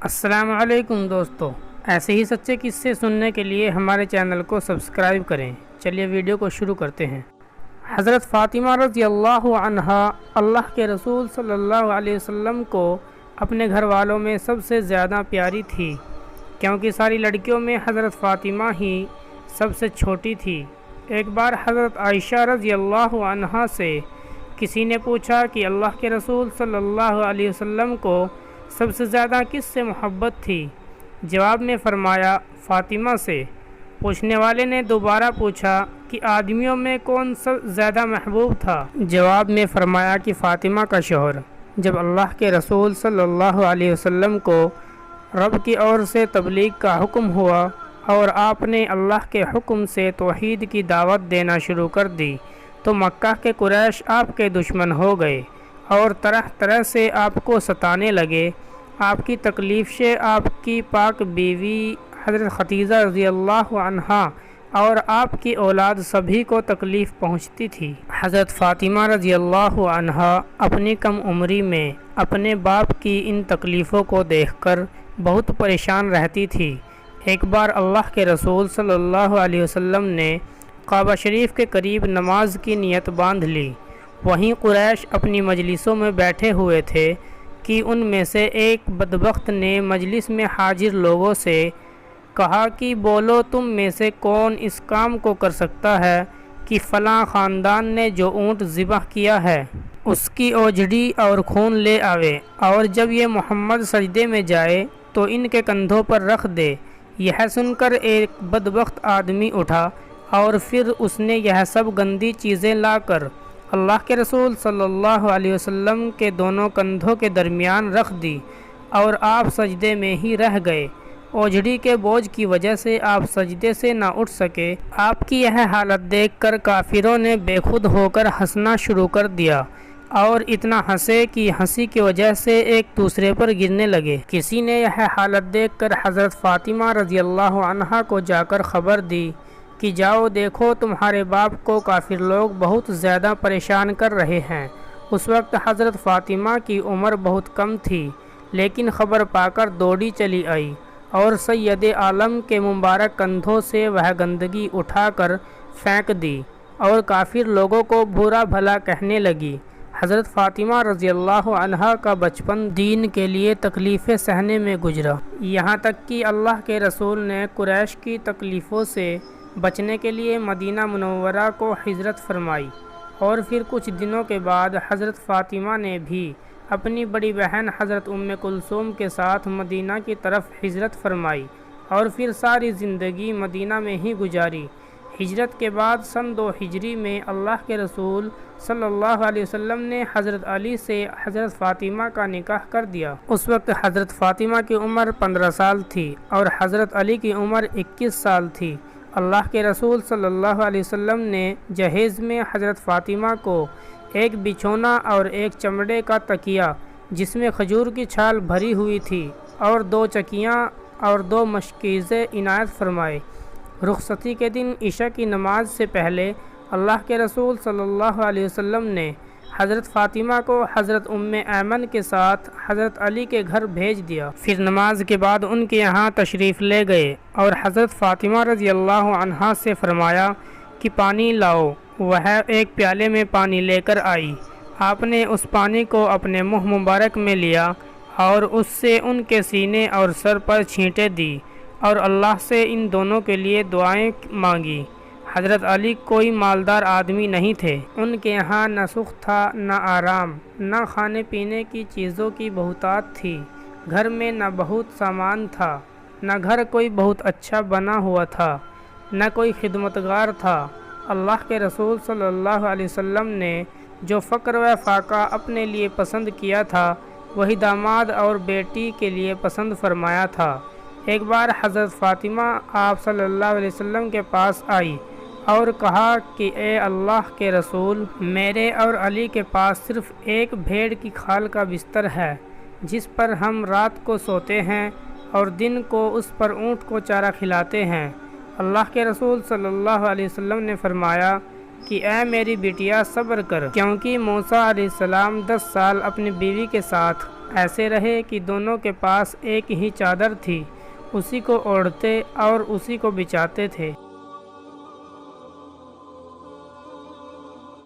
السلام علیکم دوستو، ایسے ہی سچے قصے سننے کے لیے ہمارے چینل کو سبسکرائب کریں۔ چلیے ویڈیو کو شروع کرتے ہیں۔ حضرت فاطمہ رضی اللہ عنہا اللہ کے رسول صلی اللہ علیہ وسلم کو اپنے گھر والوں میں سب سے زیادہ پیاری تھی، کیونکہ ساری لڑکیوں میں حضرت فاطمہ ہی سب سے چھوٹی تھی۔ ایک بار حضرت عائشہ رضی اللہ عنہا سے کسی نے پوچھا کہ اللہ کے رسول صلی اللہ علیہ وسلم کو سب سے زیادہ کس سے محبت تھی؟ جواب میں فرمایا فاطمہ سے۔ پوچھنے والے نے دوبارہ پوچھا کہ آدمیوں میں کون سب زیادہ محبوب تھا؟ جواب میں فرمایا کہ فاطمہ کا شوہر۔ جب اللہ کے رسول صلی اللہ علیہ وسلم کو رب کی اور سے تبلیغ کا حکم ہوا اور آپ نے اللہ کے حکم سے توحید کی دعوت دینا شروع کر دی تو مکہ کے قریش آپ کے دشمن ہو گئے اور طرح طرح سے آپ کو ستانے لگے۔ آپ کی تکلیف سے آپ کی پاک بیوی حضرت خدیجہ رضی اللہ عنہا اور آپ کی اولاد سبھی کو تکلیف پہنچتی تھی۔ حضرت فاطمہ رضی اللہ عنہا اپنی کم عمری میں اپنے باپ کی ان تکلیفوں کو دیکھ کر بہت پریشان رہتی تھی۔ ایک بار اللہ کے رسول صلی اللہ علیہ وسلم نے کعبہ شریف کے قریب نماز کی نیت باندھ لی۔ وہیں قریش اپنی مجلسوں میں بیٹھے ہوئے تھے کہ ان میں سے ایک بدبخت نے مجلس میں حاضر لوگوں سے کہا کہ بولو تم میں سے کون اس کام کو کر سکتا ہے کہ فلاں خاندان نے جو اونٹ ذبح کیا ہے اس کی اوجڑی اور خون لے آوے، اور جب یہ محمد سجدے میں جائے تو ان کے کندھوں پر رکھ دے۔ یہ سن کر ایک بدبخت آدمی اٹھا اور پھر اس نے یہ سب گندی چیزیں لا کر اللہ کے رسول صلی اللہ علیہ وسلم کے دونوں کندھوں کے درمیان رکھ دی اور آپ سجدے میں ہی رہ گئے۔ اوجھڑی کے بوجھ کی وجہ سے آپ سجدے سے نہ اٹھ سکے۔ آپ کی یہ حالت دیکھ کر کافروں نے بے خود ہو کر ہنسنا شروع کر دیا اور اتنا ہنسے کہ ہنسی کی وجہ سے ایک دوسرے پر گرنے لگے۔ کسی نے یہ حالت دیکھ کر حضرت فاطمہ رضی اللہ عنہا کو جا کر خبر دی کہ جاؤ دیکھو تمہارے باپ کو کافر لوگ بہت زیادہ پریشان کر رہے ہیں۔ اس وقت حضرت فاطمہ کی عمر بہت کم تھی، لیکن خبر پا کر دوڑی چلی آئی اور سید عالم کے مبارک کندھوں سے وہ گندگی اٹھا کر پھینک دی اور کافر لوگوں کو برا بھلا کہنے لگی۔ حضرت فاطمہ رضی اللہ عنہا کا بچپن دین کے لیے تکلیفیں سہنے میں گزرا، یہاں تک کہ اللہ کے رسول نے قریش کی تکلیفوں سے بچنے کے لیے مدینہ منورہ کو ہجرت فرمائی، اور پھر کچھ دنوں کے بعد حضرت فاطمہ نے بھی اپنی بڑی بہن حضرت ام کلثوم کے ساتھ مدینہ کی طرف ہجرت فرمائی اور پھر ساری زندگی مدینہ میں ہی گزاری۔ ہجرت کے بعد سن 2 ہجری میں اللہ کے رسول صلی اللہ علیہ وسلم نے حضرت علی سے حضرت فاطمہ کا نکاح کر دیا۔ اس وقت حضرت فاطمہ کی عمر 15 سال تھی اور حضرت علی کی عمر 21 سال تھی۔ اللہ کے رسول صلی اللہ علیہ وسلم نے جہیز میں حضرت فاطمہ کو ایک بچھونا اور ایک چمڑے کا تکیہ جس میں کھجور کی چھال بھری ہوئی تھی اور 2 چکیاں اور 2 مشکیزیں عنایت فرمائے۔ رخصتی کے دن عشاء کی نماز سے پہلے اللہ کے رسول صلی اللہ علیہ وسلم نے حضرت فاطمہ کو حضرت ام ایمن کے ساتھ حضرت علی کے گھر بھیج دیا۔ پھر نماز کے بعد ان کے یہاں تشریف لے گئے اور حضرت فاطمہ رضی اللہ عنہا سے فرمایا کہ پانی لاؤ۔ وہ ایک پیالے میں پانی لے کر آئی۔ آپ نے اس پانی کو اپنے منہ مبارک میں لیا اور اس سے ان کے سینے اور سر پر چھینٹیں دی اور اللہ سے ان دونوں کے لیے دعائیں مانگی۔ حضرت علی کوئی مالدار آدمی نہیں تھے، ان کے یہاں نہ سکھ تھا نہ آرام، نہ کھانے پینے کی چیزوں کی بہتات تھی، گھر میں نہ بہت سامان تھا، نہ گھر کوئی بہت اچھا بنا ہوا تھا، نہ کوئی خدمتگار تھا۔ اللہ کے رسول صلی اللہ علیہ وسلم نے جو فقر و فاقہ اپنے لیے پسند کیا تھا وہی داماد اور بیٹی کے لیے پسند فرمایا تھا۔ ایک بار حضرت فاطمہ آپ صلی اللہ علیہ وسلم کے پاس آئی اور کہا کہ اے اللہ کے رسول، میرے اور علی کے پاس صرف ایک بھیڑ کی کھال کا بستر ہے جس پر ہم رات کو سوتے ہیں اور دن کو اس پر اونٹ کو چارہ کھلاتے ہیں۔ اللہ کے رسول صلی اللہ علیہ وسلم نے فرمایا کہ اے میری بیٹیا صبر کر، کیونکہ موسیٰ علیہ السلام 10 سال اپنی بیوی کے ساتھ ایسے رہے کہ دونوں کے پاس ایک ہی چادر تھی، اسی کو اوڑھتے اور اسی کو بچھاتے تھے۔